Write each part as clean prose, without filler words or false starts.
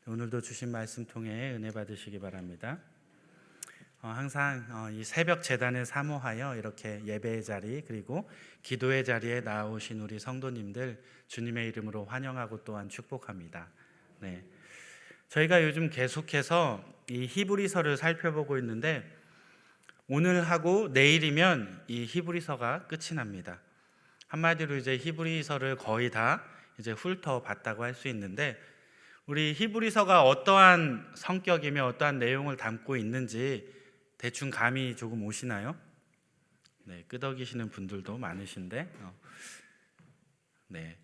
오늘도 주신 말씀 통해 은혜 받으시기 바랍니다. 항상 이 새벽 제단을 사모하여 이렇게 예배의 자리 그리고 기도의 자리에 나오신 우리 성도님들 주님의 이름으로 환영하고 또한 축복합니다. 네, 저희가 요즘 계속해서 이 히브리서를 살펴보고 있는데 오늘 하고 내일이면 이 히브리서가 끝이 납니다. 한마디로 이제 히브리서를 거의 다 이제 훑어봤다고 할 수 있는데 우리 히브리서가 어떠한 성격이며 어떠한 내용을 담고 있는지 대충 감이 조금 오시나요? 네, 끄덕이시는 분들도 많으신데 네,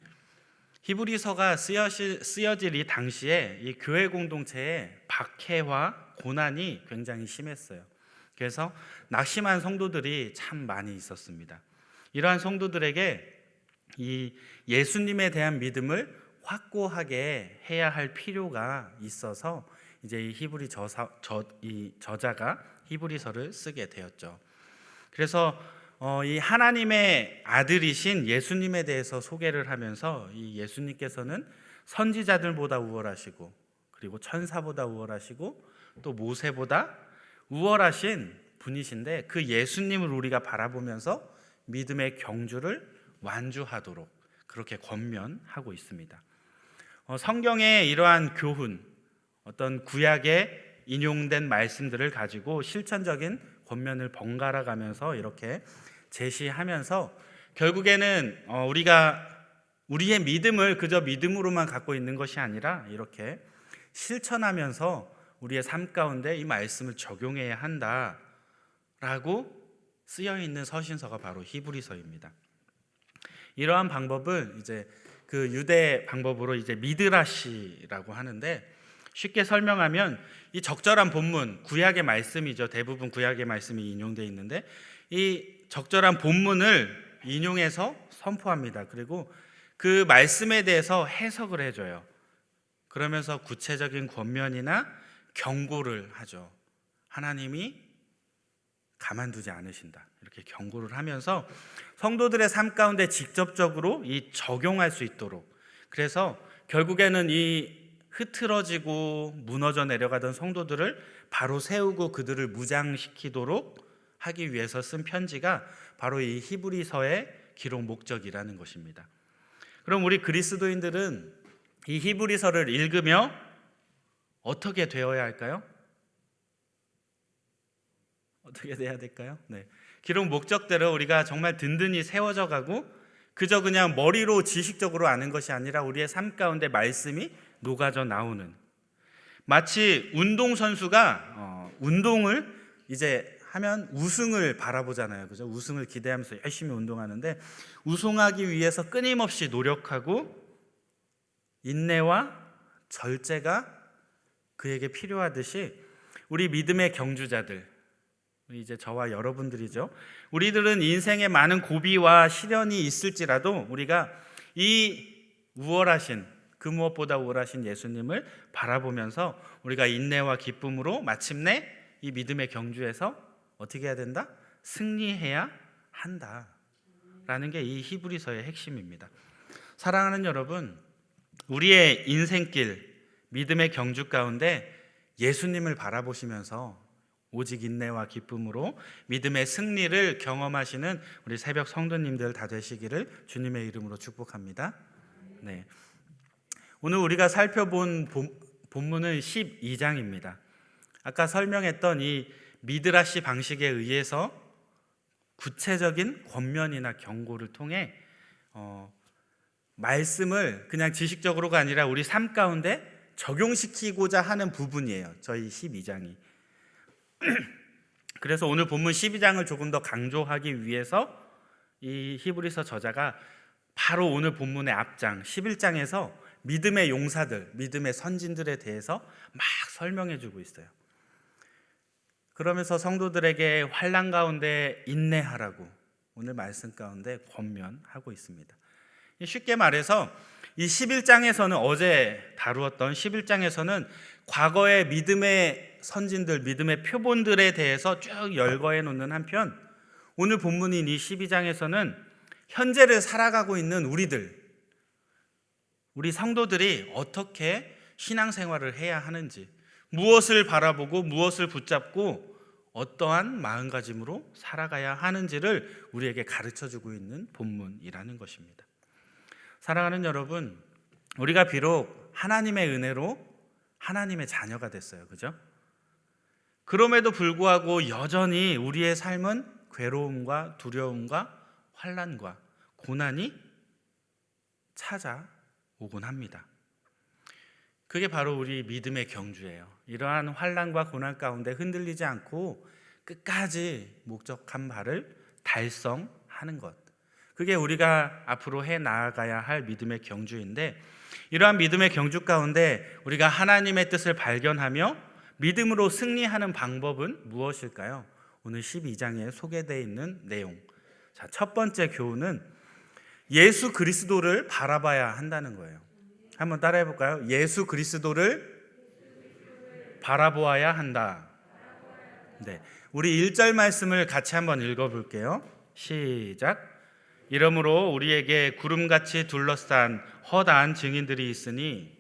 히브리서가 쓰여질 이 당시에 이 교회 공동체에 박해와 고난이 굉장히 심했어요. 그래서 낙심한 성도들이 참 많이 있었습니다. 이러한 성도들에게 이 예수님에 대한 믿음을 확고하게 해야 할 필요가 있어서 이제 이 히브리 저자가 히브리서를 쓰게 되었죠. 그래서 이 하나님의 아들이신 예수님에 대해서 소개를 하면서 이 예수님께서는 선지자들보다 우월하시고 그리고 천사보다 우월하시고 또 모세보다 우월하신 분이신데 그 예수님을 우리가 바라보면서 믿음의 경주를 완주하도록 그렇게 권면하고 있습니다. 성경의 이러한 교훈, 어떤 구약에 인용된 말씀들을 가지고 실천적인 권면을 번갈아 가면서 이렇게 제시하면서 결국에는 우리의 믿음을 그저 믿음으로만 갖고 있는 것이 아니라 이렇게 실천하면서 우리의 삶 가운데 이 말씀을 적용해야 한다라고 쓰여 있는 서신서가 바로 히브리서입니다. 이러한 방법을 이제 그 유대 방법으로 이제 미드라시라고 하는데 쉽게 설명하면 이 적절한 본문, 구약의 말씀이죠. 대부분 구약의 말씀이 인용되어 있는데 이 적절한 본문을 인용해서 선포합니다. 그리고 그 말씀에 대해서 해석을 해줘요. 그러면서 구체적인 권면이나 경고를 하죠. 하나님이 가만두지 않으신다. 이렇게 경고를 하면서 성도들의 삶 가운데 직접적으로 적용할 수 있도록, 그래서 결국에는 이 흐트러지고 무너져 내려가던 성도들을 바로 세우고 그들을 무장시키도록 하기 위해서 쓴 편지가 바로 이 히브리서의 기록 목적이라는 것입니다. 그럼 우리 그리스도인들은 이 히브리서를 읽으며 어떻게 되어야 할까요? 어떻게 돼야 될까요? 네. 기록 목적대로 우리가 정말 든든히 세워져 가고 그저 그냥 머리로 지식적으로 아는 것이 아니라 우리의 삶 가운데 말씀이 녹아져 나오는, 마치 운동선수가 운동을 이제 하면 우승을 바라보잖아요. 그죠? 우승을 기대하면서 열심히 운동하는데 우승하기 위해서 끊임없이 노력하고 인내와 절제가 그에게 필요하듯이 우리 믿음의 경주자들, 이제 저와 여러분들이죠. 우리들은 인생에 많은 고비와 시련이 있을지라도 우리가 이 우월하신, 그 무엇보다 우월하신 예수님을 바라보면서 우리가 인내와 기쁨으로 마침내 이 믿음의 경주에서 어떻게 해야 된다? 승리해야 한다라는 게 이 히브리서의 핵심입니다. 사랑하는 여러분, 우리의 인생길, 믿음의 경주 가운데 예수님을 바라보시면서 오직 인내와 기쁨으로 믿음의 승리를 경험하시는 우리 새벽 성도님들 다 되시기를 주님의 이름으로 축복합니다. 네. 오늘 우리가 살펴본 본문은 12장입니다. 아까 설명했던 이 미드라시 방식에 의해서 구체적인 권면이나 경고를 통해 말씀을 그냥 지식적으로가 아니라 우리 삶 가운데 적용시키고자 하는 부분이에요. 저희 12장이. 그래서 오늘 본문 12장을 조금 더 강조하기 위해서 이 히브리서 저자가 바로 오늘 본문의 앞장 11장에서 믿음의 용사들, 믿음의 선진들에 대해서 막 설명해 주고 있어요. 그러면서 성도들에게 환난 가운데 인내하라고 오늘 말씀 가운데 권면하고 있습니다. 쉽게 말해서 이 11장에서는 어제 다루었던 11장에서는 과거의 믿음의 선진들, 믿음의 표본들에 대해서 쭉 열거해 놓는 한편 오늘 본문인 이 12장에서는 현재를 살아가고 있는 우리 성도들이 어떻게 신앙생활을 해야 하는지, 무엇을 바라보고 무엇을 붙잡고 어떠한 마음가짐으로 살아가야 하는지를 우리에게 가르쳐주고 있는 본문이라는 것입니다. 사랑하는 여러분, 우리가 비록 하나님의 은혜로 하나님의 자녀가 됐어요. 그죠? 그럼에도 불구하고 여전히 우리의 삶은 괴로움과 두려움과 환난과 고난이 찾아오곤 합니다. 그게 바로 우리 믿음의 경주예요. 이러한 환난과 고난 가운데 흔들리지 않고 끝까지 목적한 바를 달성하는 것, 그게 우리가 앞으로 해 나아가야 할 믿음의 경주인데, 이러한 믿음의 경주 가운데 우리가 하나님의 뜻을 발견하며 믿음으로 승리하는 방법은 무엇일까요? 오늘 12장에 소개되어 있는 내용. 자, 첫 번째 교훈은 예수 그리스도를 바라봐야 한다는 거예요. 한번 따라해 볼까요? 예수 그리스도를 바라보아야 한다. 네, 우리 1절 말씀을 같이 한번 읽어볼게요. 시작. 이러므로 우리에게 구름같이 둘러싼 허다한 증인들이 있으니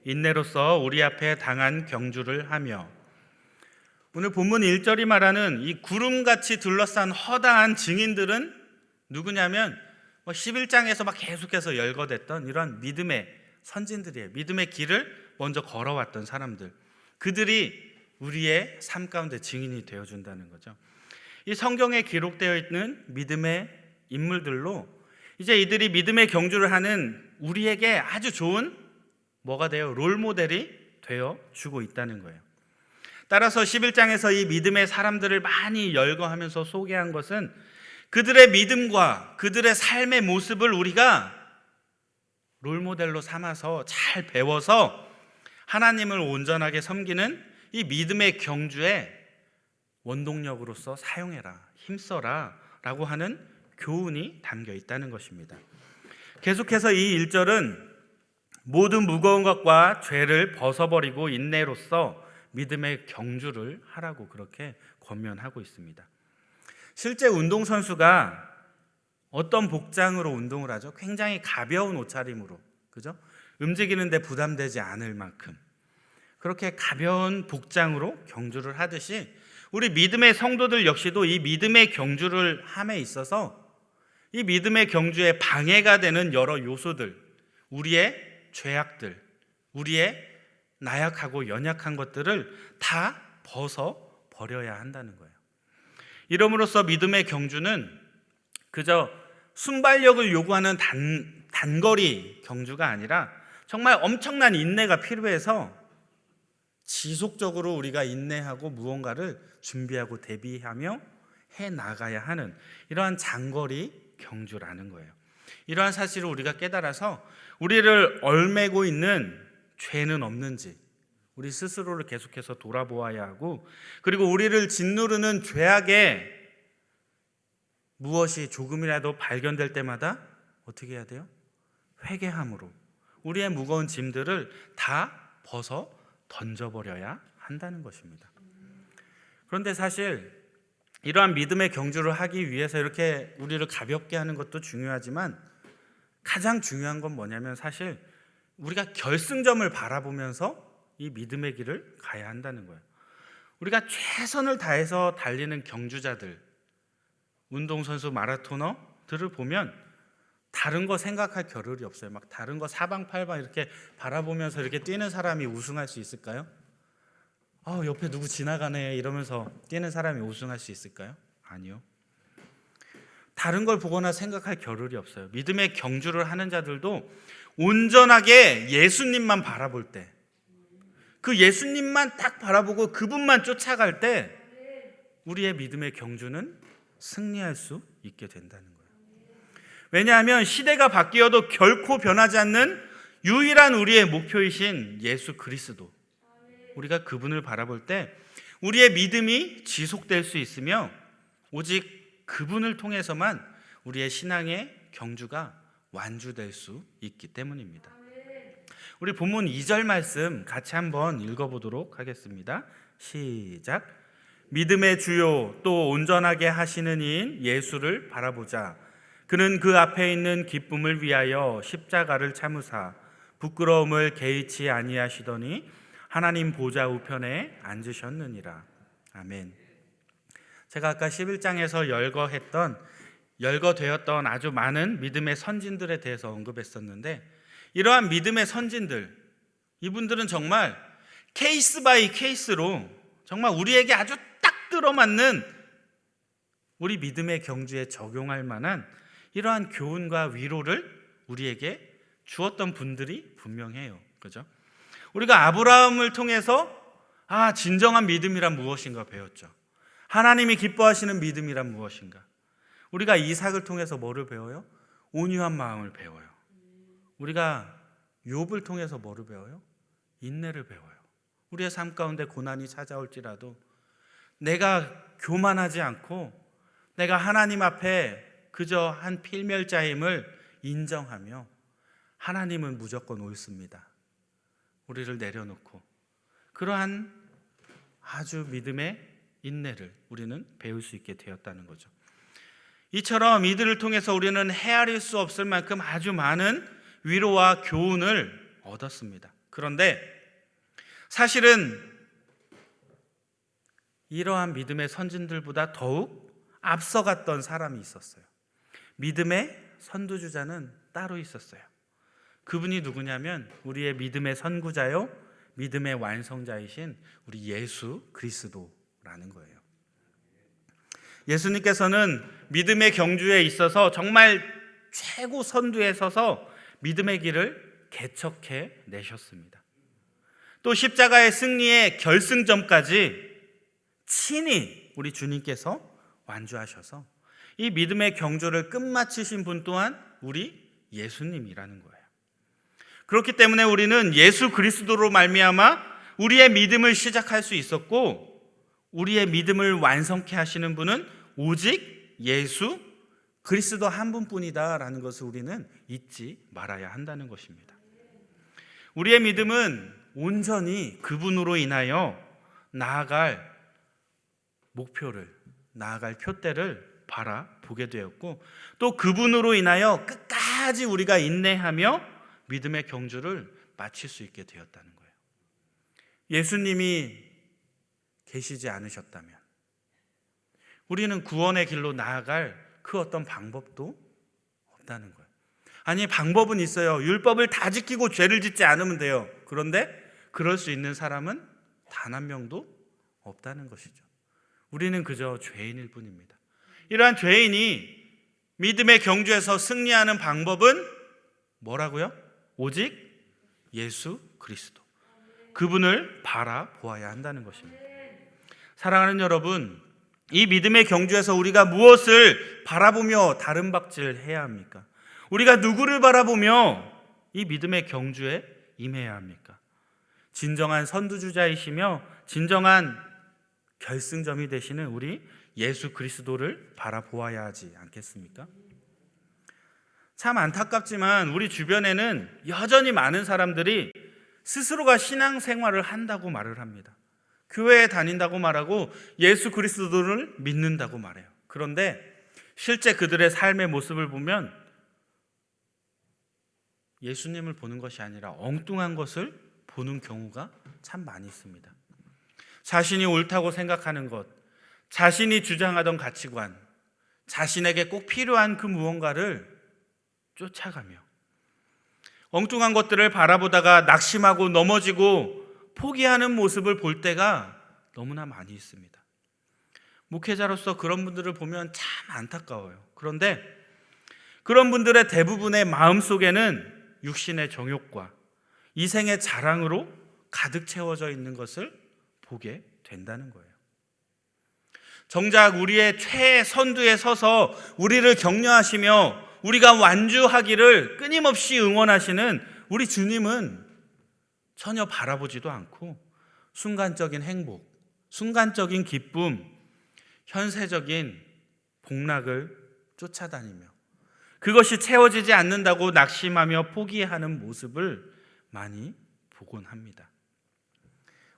인내로서 우리 앞에 당한 경주를 하며. 오늘 본문 1절이 말하는 이 구름같이 둘러싼 허다한 증인들은 누구냐면 11장에서 막 계속해서 열거됐던 이런 믿음의 선진들이에요. 믿음의 길을 먼저 걸어왔던 사람들, 그들이 우리의 삶 가운데 증인이 되어준다는 거죠. 이 성경에 기록되어 있는 믿음의 인물들로 이제 이들이 믿음의 경주를 하는 우리에게 아주 좋은 뭐가 돼요? 롤모델이 되어주고 있다는 거예요. 따라서 11장에서 이 믿음의 사람들을 많이 열거하면서 소개한 것은 그들의 믿음과 그들의 삶의 모습을 우리가 롤모델로 삼아서 잘 배워서 하나님을 온전하게 섬기는 이 믿음의 경주의 원동력으로서 사용해라, 힘써라 라고 하는 교훈이 담겨 있다는 것입니다. 계속해서 이 1절은 모든 무거운 것과 죄를 벗어버리고 인내로써 믿음의 경주를 하라고 그렇게 권면하고 있습니다. 실제 운동선수가 어떤 복장으로 운동을 하죠? 굉장히 가벼운 옷차림으로, 그죠? 움직이는데 부담되지 않을 만큼 그렇게 가벼운 복장으로 경주를 하듯이 우리 믿음의 성도들 역시도 이 믿음의 경주를 함에 있어서 이 믿음의 경주에 방해가 되는 여러 요소들, 우리의 죄악들, 우리의 나약하고 연약한 것들을 다 벗어버려야 한다는 거예요. 이름으로써 믿음의 경주는 그저 순발력을 요구하는 단거리 경주가 아니라 정말 엄청난 인내가 필요해서 지속적으로 우리가 인내하고 무언가를 준비하고 대비하며 해 나가야 하는 이러한 장거리 경주라는 거예요. 이러한 사실을 우리가 깨달아서 우리를 얽매고 있는 죄는 없는지 우리 스스로를 계속해서 돌아보아야 하고, 그리고 우리를 짓누르는 죄악에 무엇이 조금이라도 발견될 때마다 어떻게 해야 돼요? 회개함으로 우리의 무거운 짐들을 다 벗어 던져버려야 한다는 것입니다. 그런데 사실 이러한 믿음의 경주를 하기 위해서 이렇게 우리를 가볍게 하는 것도 중요하지만 가장 중요한 건 뭐냐면 사실 우리가 결승점을 바라보면서 이 믿음의 길을 가야 한다는 거예요. 우리가 최선을 다해서 달리는 경주자들, 운동선수, 마라토너들을 보면 다른 거 생각할 겨를이 없어요. 막 다른 거 사방팔방 이렇게 바라보면서 이렇게 뛰는 사람이 우승할 수 있을까요? 옆에 누구 지나가네 이러면서 뛰는 사람이 우승할 수 있을까요? 아니요. 다른 걸 보거나 생각할 겨를이 없어요. 믿음의 경주를 하는 자들도 온전하게 예수님만 바라볼 때, 그 예수님만 딱 바라보고 그분만 쫓아갈 때 우리의 믿음의 경주는 승리할 수 있게 된다는 거예요. 왜냐하면 시대가 바뀌어도 결코 변하지 않는 유일한 우리의 목표이신 예수 그리스도, 우리가 그분을 바라볼 때 우리의 믿음이 지속될 수 있으며 오직 그분을 통해서만 우리의 신앙의 경주가 완주될 수 있기 때문입니다. 우리 본문 2절 말씀 같이 한번 읽어보도록 하겠습니다. 시작. 믿음의 주요 또 온전하게 하시는 이인 예수를 바라보자. 그는 그 앞에 있는 기쁨을 위하여 십자가를 참으사 부끄러움을 개의치 아니하시더니 하나님 보좌 우편에 앉으셨느니라. 아멘. 제가 아까 11장에서 열거되었던 아주 많은 믿음의 선진들에 대해서 언급했었는데, 이러한 믿음의 선진들, 이분들은 정말 케이스 바이 케이스로 정말 우리에게 아주 딱 들어맞는 우리 믿음의 경주에 적용할 만한 이러한 교훈과 위로를 우리에게 주었던 분들이 분명해요. 그죠? 우리가 아브라함을 통해서 진정한 믿음이란 무엇인가 배웠죠. 하나님이 기뻐하시는 믿음이란 무엇인가. 우리가 이삭을 통해서 뭐를 배워요? 온유한 마음을 배워요. 우리가 욥을 통해서 뭐를 배워요? 인내를 배워요. 우리의 삶 가운데 고난이 찾아올지라도 내가 교만하지 않고 내가 하나님 앞에 그저 한 필멸자임을 인정하며 하나님은 무조건 옳습니다. 우리를 내려놓고 그러한 아주 믿음의 인내를 우리는 배울 수 있게 되었다는 거죠. 이처럼 이들을 통해서 우리는 헤아릴 수 없을 만큼 아주 많은 위로와 교훈을 얻었습니다. 그런데 사실은 이러한 믿음의 선진들보다 더욱 앞서갔던 사람이 있었어요. 믿음의 선두주자는 따로 있었어요. 그분이 누구냐면 우리의 믿음의 선구자요, 믿음의 완성자이신 우리 예수 그리스도라는 거예요. 예수님께서는 믿음의 경주에 있어서 정말 최고 선두에 서서 믿음의 길을 개척해 내셨습니다. 또 십자가의 승리의 결승점까지 친히 우리 주님께서 완주하셔서 이 믿음의 경주를 끝마치신 분 또한 우리 예수님이라는 거예요. 그렇기 때문에 우리는 예수 그리스도로 말미암아 우리의 믿음을 시작할 수 있었고, 우리의 믿음을 완성케 하시는 분은 오직 예수 그리스도 한 분뿐이다라는 것을 우리는 잊지 말아야 한다는 것입니다. 우리의 믿음은 온전히 그분으로 인하여 나아갈 목표를, 나아갈 표대를 바라보게 되었고, 또 그분으로 인하여 끝까지 우리가 인내하며 믿음의 경주를 마칠 수 있게 되었다는 거예요. 예수님이 계시지 않으셨다면 우리는 구원의 길로 나아갈 그 어떤 방법도 없다는 거예요. 아니, 방법은 있어요. 율법을 다 지키고 죄를 짓지 않으면 돼요. 그런데 그럴 수 있는 사람은 단 한 명도 없다는 것이죠. 우리는 그저 죄인일 뿐입니다. 이러한 죄인이 믿음의 경주에서 승리하는 방법은 뭐라고요? 오직 예수 그리스도, 그분을 바라보아야 한다는 것입니다. 사랑하는 여러분, 이 믿음의 경주에서 우리가 무엇을 바라보며 다름박질해야 합니까? 우리가 누구를 바라보며 이 믿음의 경주에 임해야 합니까? 진정한 선두주자이시며 진정한 결승점이 되시는 우리 예수 그리스도를 바라보아야 하지 않겠습니까? 참 안타깝지만 우리 주변에는 여전히 많은 사람들이 스스로가 신앙생활을 한다고 말을 합니다. 교회에 다닌다고 말하고 예수 그리스도를 믿는다고 말해요. 그런데 실제 그들의 삶의 모습을 보면 예수님을 보는 것이 아니라 엉뚱한 것을 보는 경우가 참 많이 있습니다. 자신이 옳다고 생각하는 것, 자신이 주장하던 가치관, 자신에게 꼭 필요한 그 무언가를 쫓아가며 엉뚱한 것들을 바라보다가 낙심하고 넘어지고 포기하는 모습을 볼 때가 너무나 많이 있습니다. 목회자로서 그런 분들을 보면 참 안타까워요. 그런데 그런 분들의 대부분의 마음속에는 육신의 정욕과 이생의 자랑으로 가득 채워져 있는 것을 보게 된다는 거예요. 정작 우리의 최선두에 서서 우리를 격려하시며 우리가 완주하기를 끊임없이 응원하시는 우리 주님은 전혀 바라보지도 않고 순간적인 행복, 순간적인 기쁨, 현세적인 복락을 쫓아다니며 그것이 채워지지 않는다고 낙심하며 포기하는 모습을 많이 보곤 합니다.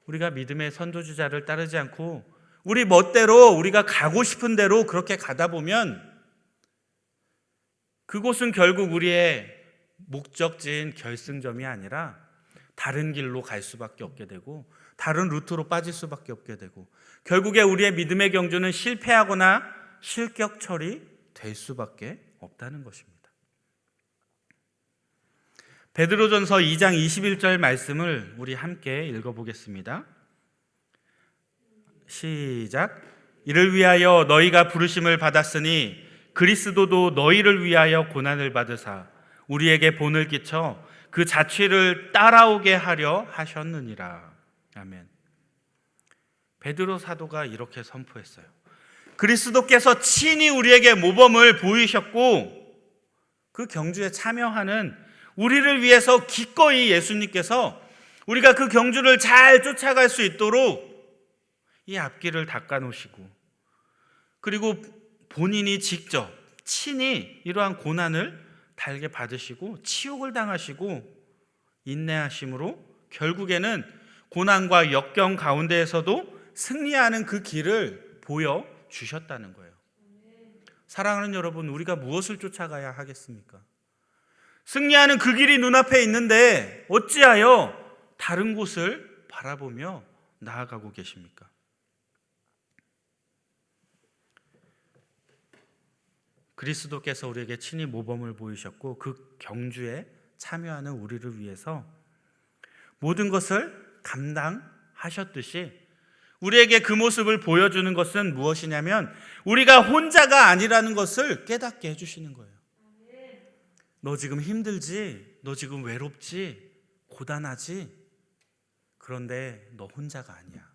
우리가 믿음의 선두주자를 따르지 않고 우리 멋대로 우리가 가고 싶은 대로 그렇게 가다 보면 그곳은 결국 우리의 목적지인 결승점이 아니라 다른 길로 갈 수밖에 없게 되고 다른 루트로 빠질 수밖에 없게 되고 결국에 우리의 믿음의 경주는 실패하거나 실격 처리될 수밖에 없다는 것입니다. 베드로전서 2장 21절 말씀을 우리 함께 읽어보겠습니다. 시작. 이를 위하여 너희가 부르심을 받았으니 그리스도도 너희를 위하여 고난을 받으사 우리에게 본을 끼쳐 그 자취를 따라오게 하려 하셨느니라. 아멘. 베드로 사도가 이렇게 선포했어요. 그리스도께서 친히 우리에게 모범을 보이셨고 그 경주에 참여하는 우리를 위해서 기꺼이 예수님께서 우리가 그 경주를 잘 쫓아갈 수 있도록 이 앞길을 닦아 놓으시고 그리고 본인이 직접 친히 이러한 고난을 달게 받으시고 치욕을 당하시고 인내하심으로 결국에는 고난과 역경 가운데에서도 승리하는 그 길을 보여주셨다는 거예요. 사랑하는 여러분, 우리가 무엇을 쫓아가야 하겠습니까? 승리하는 그 길이 눈앞에 있는데 어찌하여 다른 곳을 바라보며 나아가고 계십니까? 그리스도께서 우리에게 친히 모범을 보이셨고 그 경주에 참여하는 우리를 위해서 모든 것을 감당하셨듯이 우리에게 그 모습을 보여주는 것은 무엇이냐면 우리가 혼자가 아니라는 것을 깨닫게 해주시는 거예요. 너 지금 힘들지? 너 지금 외롭지? 고단하지? 그런데 너 혼자가 아니야.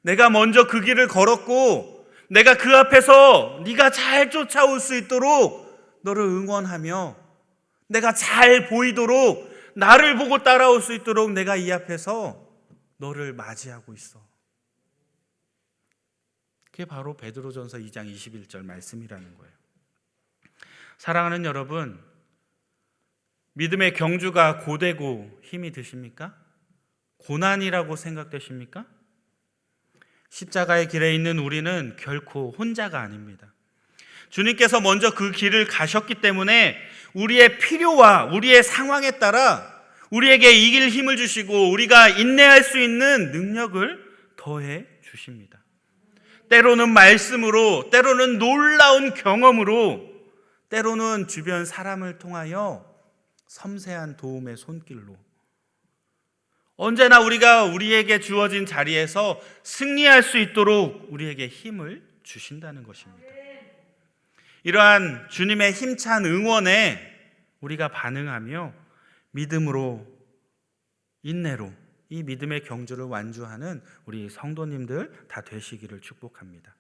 내가 먼저 그 길을 걸었고 내가 그 앞에서 네가 잘 쫓아올 수 있도록 너를 응원하며 내가 잘 보이도록 나를 보고 따라올 수 있도록 내가 이 앞에서 너를 맞이하고 있어. 그게 바로 베드로전서 2장 21절 말씀이라는 거예요. 사랑하는 여러분, 믿음의 경주가 고되고 힘이 드십니까? 고난이라고 생각되십니까? 십자가의 길에 있는 우리는 결코 혼자가 아닙니다. 주님께서 먼저 그 길을 가셨기 때문에 우리의 필요와 우리의 상황에 따라 우리에게 이길 힘을 주시고 우리가 인내할 수 있는 능력을 더해 주십니다. 때로는 말씀으로, 때로는 놀라운 경험으로, 때로는 주변 사람을 통하여 섬세한 도움의 손길로 언제나 우리가 우리에게 주어진 자리에서 승리할 수 있도록 우리에게 힘을 주신다는 것입니다. 이러한 주님의 힘찬 응원에 우리가 반응하며 믿음으로, 인내로 이 믿음의 경주를 완주하는 우리 성도님들 다 되시기를 축복합니다.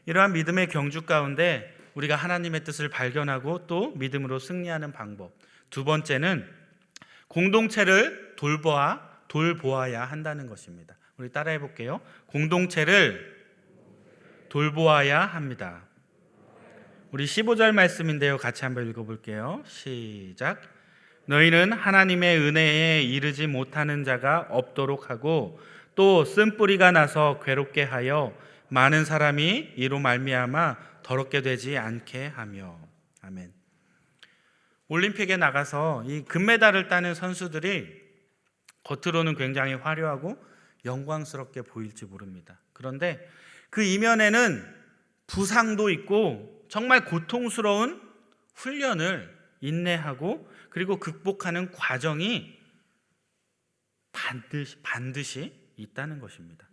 이러한 믿음의 경주 가운데 우리가 하나님의 뜻을 발견하고 또 믿음으로 승리하는 방법, 두 번째는 공동체를 돌보아야 한다는 것입니다. 우리 따라해 볼게요. 공동체를 돌보아야 합니다. 우리 15절 말씀인데요. 같이 한번 읽어볼게요. 시작. 너희는 하나님의 은혜에 이르지 못하는 자가 없도록 하고 또 쓴뿌리가 나서 괴롭게 하여 많은 사람이 이로 말미암아 더럽게 되지 않게 하며. 아멘. 올림픽에 나가서 이 금메달을 따는 선수들이 겉으로는 굉장히 화려하고 영광스럽게 보일지 모릅니다. 그런데 그 이면에는 부상도 있고 정말 고통스러운 훈련을 인내하고 그리고 극복하는 과정이 반드시 있다는 것입니다.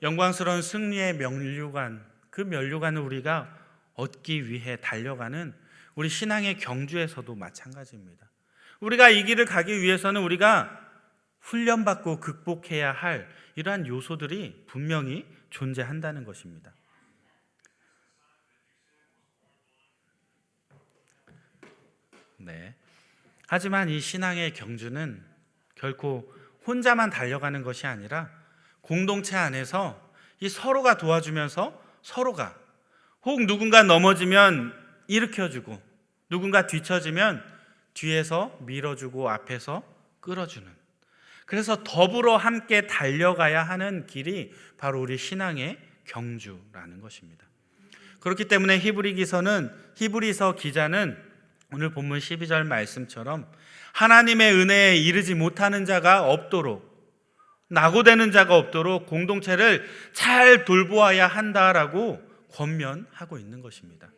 영광스러운 승리의 면류관, 그 면류관을 우리가 얻기 위해 달려가는 우리 신앙의 경주에서도 마찬가지입니다. 우리가 이 길을 가기 위해서는 우리가 훈련받고 극복해야 할 이러한 요소들이 분명히 존재한다는 것입니다. 네. 하지만 이 신앙의 경주는 결코 혼자만 달려가는 것이 아니라 공동체 안에서 이 서로가 도와주면서 서로가 혹 누군가 넘어지면 일으켜주고 누군가 뒤처지면 뒤에서 밀어주고 앞에서 끌어주는, 그래서 더불어 함께 달려가야 하는 길이 바로 우리 신앙의 경주라는 것입니다. 그렇기 때문에 히브리서 기자는 오늘 본문 12절 말씀처럼 하나님의 은혜에 이르지 못하는 자가 없도록, 낙오되는 자가 없도록 공동체를 잘 돌보아야 한다라고 권면하고 있는 것입니다.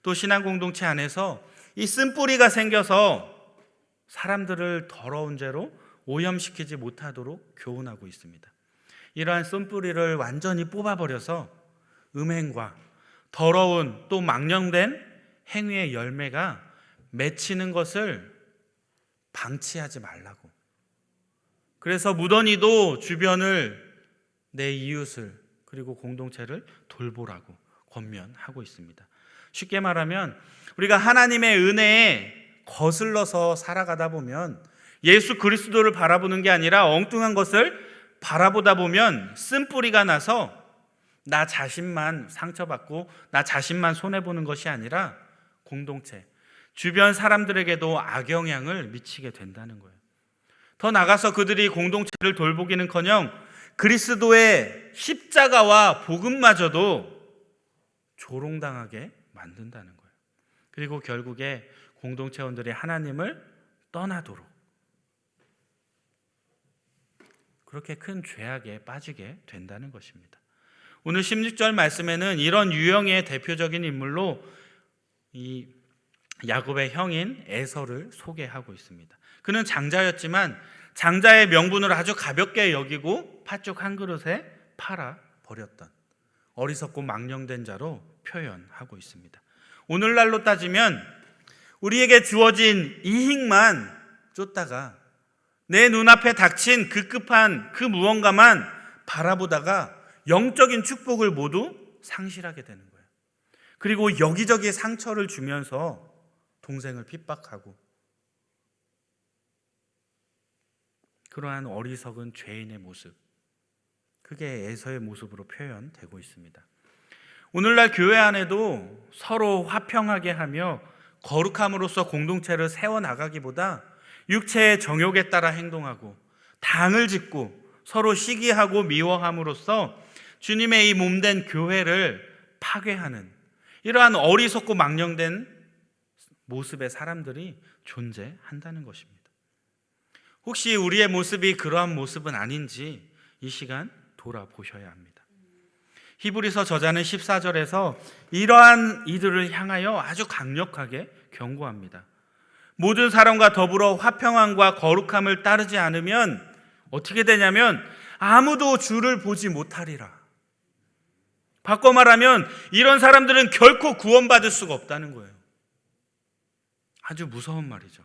또 신앙 공동체 안에서 이 쓴뿌리가 생겨서 사람들을 더러운 죄로 오염시키지 못하도록 교훈하고 있습니다. 이러한 쓴뿌리를 완전히 뽑아버려서 음행과 더러운 또 망령된 행위의 열매가 맺히는 것을 방치하지 말라고. 그래서 무던히도 주변을, 내 이웃을, 그리고 공동체를 돌보라고 권면하고 있습니다. 쉽게 말하면 우리가 하나님의 은혜에 거슬러서 살아가다 보면 예수 그리스도를 바라보는 게 아니라 엉뚱한 것을 바라보다 보면 쓴뿌리가 나서 나 자신만 상처받고 나 자신만 손해보는 것이 아니라 공동체, 주변 사람들에게도 악영향을 미치게 된다는 거예요. 더 나가서 그들이 공동체를 돌보기는커녕 그리스도의 십자가와 복음마저도 조롱당하게 만든다는 거예요. 그리고 결국에 공동체원들이 하나님을 떠나도록 그렇게 큰 죄악에 빠지게 된다는 것입니다. 오늘 16절 말씀에는 이런 유형의 대표적인 인물로 이 야곱의 형인 에서를 소개하고 있습니다. 그는 장자였지만 장자의 명분을 아주 가볍게 여기고 팥죽 한 그릇에 팔아 버렸던 어리석고 망령된 자로 표현하고 있습니다. 오늘날로 따지면 우리에게 주어진 이익만 쫓다가 내 눈앞에 닥친 그 급한 그 무언가만 바라보다가 영적인 축복을 모두 상실하게 되는 거예요. 그리고 여기저기 상처를 주면서 동생을 핍박하고 그러한 어리석은 죄인의 모습, 그게 에서의 모습으로 표현되고 있습니다. 오늘날 교회 안에도 서로 화평하게 하며 거룩함으로써 공동체를 세워나가기보다 육체의 정욕에 따라 행동하고 당을 짓고 서로 시기하고 미워함으로써 주님의 이 몸된 교회를 파괴하는 이러한 어리석고 망령된 모습의 사람들이 존재한다는 것입니다. 혹시 우리의 모습이 그러한 모습은 아닌지 이 시간 돌아보셔야 합니다. 히브리서 저자는 14절에서 이러한 이들을 향하여 아주 강력하게 경고합니다. 모든 사람과 더불어 화평함과 거룩함을 따르지 않으면 어떻게 되냐면 아무도 주를 보지 못하리라. 바꿔 말하면 이런 사람들은 결코 구원받을 수가 없다는 거예요. 아주 무서운 말이죠.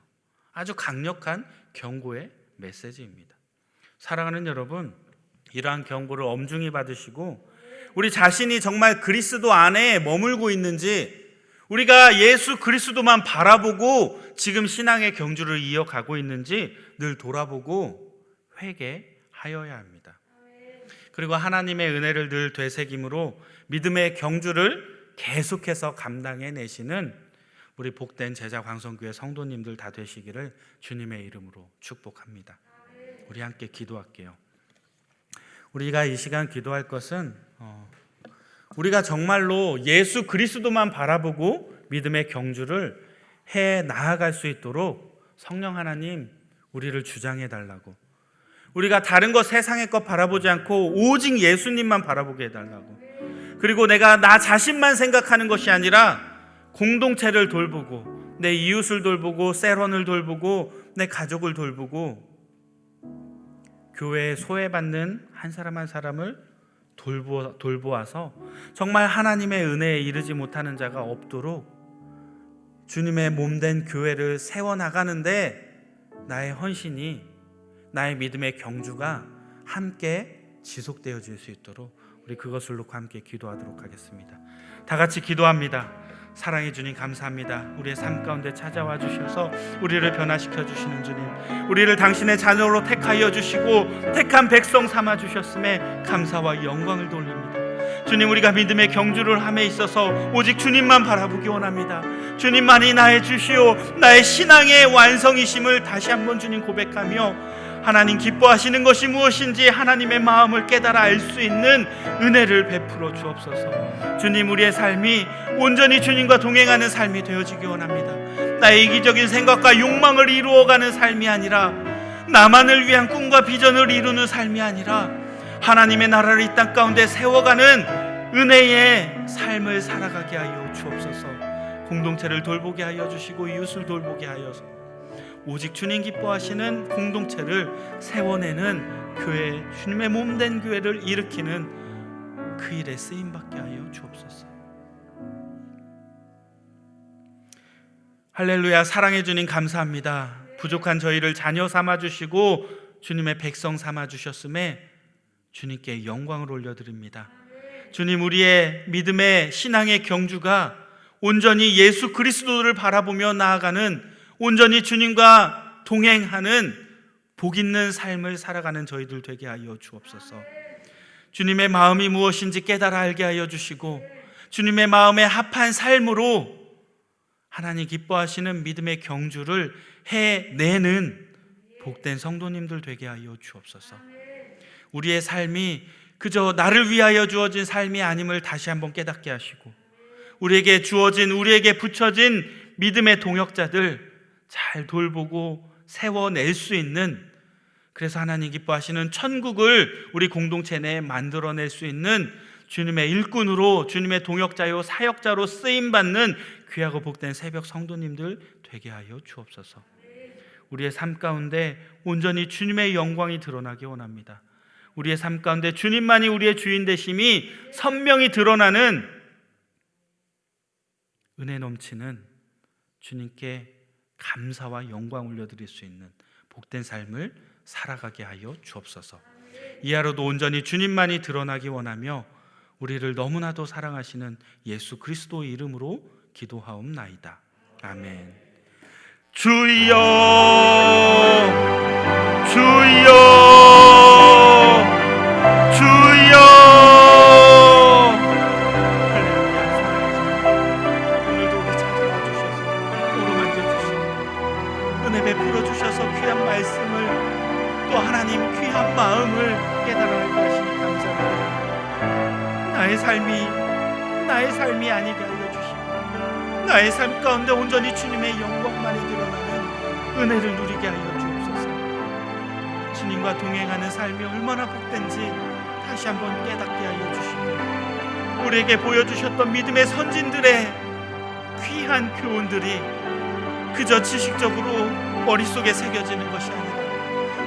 아주 강력한 경고의 메시지입니다. 사랑하는 여러분, 이러한 경고를 엄중히 받으시고 우리 자신이 정말 그리스도 안에 머물고 있는지, 우리가 예수 그리스도만 바라보고 지금 신앙의 경주를 이어가고 있는지 늘 돌아보고 회개하여야 합니다. 그리고 하나님의 은혜를 늘 되새김으로 믿음의 경주를 계속해서 감당해내시는 우리 복된 제자 광성교회 성도님들 다 되시기를 주님의 이름으로 축복합니다. 우리 함께 기도할게요. 우리가 이 시간 기도할 것은 우리가 정말로 예수 그리스도만 바라보고 믿음의 경주를 해 나아갈 수 있도록 성령 하나님 우리를 주장해 달라고, 우리가 다른 것 세상의 것 바라보지 않고 오직 예수님만 바라보게 해달라고, 그리고 내가 나 자신만 생각하는 것이 아니라 공동체를 돌보고 내 이웃을 돌보고 세런을 돌보고 내 가족을 돌보고 교회에 소외받는 한 사람 한 사람을 돌보아서 정말 하나님의 은혜에 이르지 못하는 자가 없도록 주님의 몸된 교회를 세워나가는데 나의 헌신이, 나의 믿음의 경주가 함께 지속되어질 수 있도록 우리 그것을 놓고 함께 기도하도록 하겠습니다. 다 같이 기도합니다. 사랑해 주님 감사합니다. 우리의 삶 가운데 찾아와 주셔서 우리를 변화시켜 주시는 주님, 우리를 당신의 자녀로 택하여 주시고 택한 백성 삼아 주셨음에 감사와 영광을 돌립니다. 주님, 우리가 믿음의 경주를 함에 있어서 오직 주님만 바라보기 원합니다. 주님만이 나의 주시오 나의 신앙의 완성이심을 다시 한번 주님 고백하며 하나님 기뻐하시는 것이 무엇인지 하나님의 마음을 깨달아 알 수 있는 은혜를 베풀어 주옵소서. 주님, 우리의 삶이 온전히 주님과 동행하는 삶이 되어지기 원합니다. 나의 이기적인 생각과 욕망을 이루어가는 삶이 아니라, 나만을 위한 꿈과 비전을 이루는 삶이 아니라 하나님의 나라를 이 땅 가운데 세워가는 은혜의 삶을 살아가게 하여 주옵소서. 공동체를 돌보게 하여 주시고 이웃을 돌보게 하여서 오직 주님 기뻐하시는 공동체를 세워내는 교회, 주님의 몸된 교회를 일으키는 그 일에 쓰임받게 하여 주옵소서. 할렐루야. 사랑해 주님 감사합니다. 부족한 저희를 자녀 삼아주시고 주님의 백성 삼아주셨음에 주님께 영광을 올려드립니다. 주님, 우리의 믿음의 신앙의 경주가 온전히 예수 그리스도를 바라보며 나아가는, 온전히 주님과 동행하는 복 있는 삶을 살아가는 저희들 되게 하여 주옵소서. 주님의 마음이 무엇인지 깨달아 알게 하여 주시고 주님의 마음에 합한 삶으로 하나님 기뻐하시는 믿음의 경주를 해내는 복된 성도님들 되게 하여 주옵소서. 우리의 삶이 그저 나를 위하여 주어진 삶이 아님을 다시 한번 깨닫게 하시고, 우리에게 주어진, 우리에게 붙여진 믿음의 동역자들 잘 돌보고 세워낼 수 있는, 그래서 하나님 기뻐하시는 천국을 우리 공동체 내에 만들어낼 수 있는 주님의 일꾼으로, 주님의 동역자요 사역자로 쓰임받는 귀하고 복된 새벽 성도님들 되게 하여 주옵소서. 우리의 삶 가운데 온전히 주님의 영광이 드러나기 원합니다. 우리의 삶 가운데 주님만이 우리의 주인 되심이 선명히 드러나는 은혜 넘치는, 주님께 감사와 영광 올려드릴 수 있는 복된 삶을 살아가게 하여 주옵소서. 이 하루도 온전히 주님만이 드러나기 원하며 우리를 너무나도 사랑하시는 예수 그리스도의 이름으로 기도하옵나이다. 아멘. 주여, 주여, 주여. 오늘도 우리 찾아와 주셔서 오르만져 주시고 은혜 베풀어 주셔서 귀한 말씀을, 또 하나님 귀한 마음을 깨달아 알게 하시니 감사합니다. 나의 삶이 아니게 하여 주시고 나의 삶 가운데 온전히 주님의 영광만이 드러나는 은혜를 누리게 하여 주옵소서. 주님과 동행하는 삶이 얼마나 복된지 다시 한번 깨닫게 하여 주시고, 우리에게 보여주셨던 믿음의 선진들의 귀한 교훈들이 그저 지식적으로 머릿속에 새겨지는 것이 아니라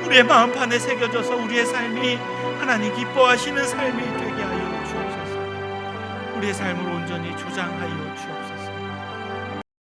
우리의 마음판에 새겨져서 우리의 삶이 하나님 기뻐하시는 삶이 되게 하여 주옵소서. 우리의 삶을 온전히 조장하여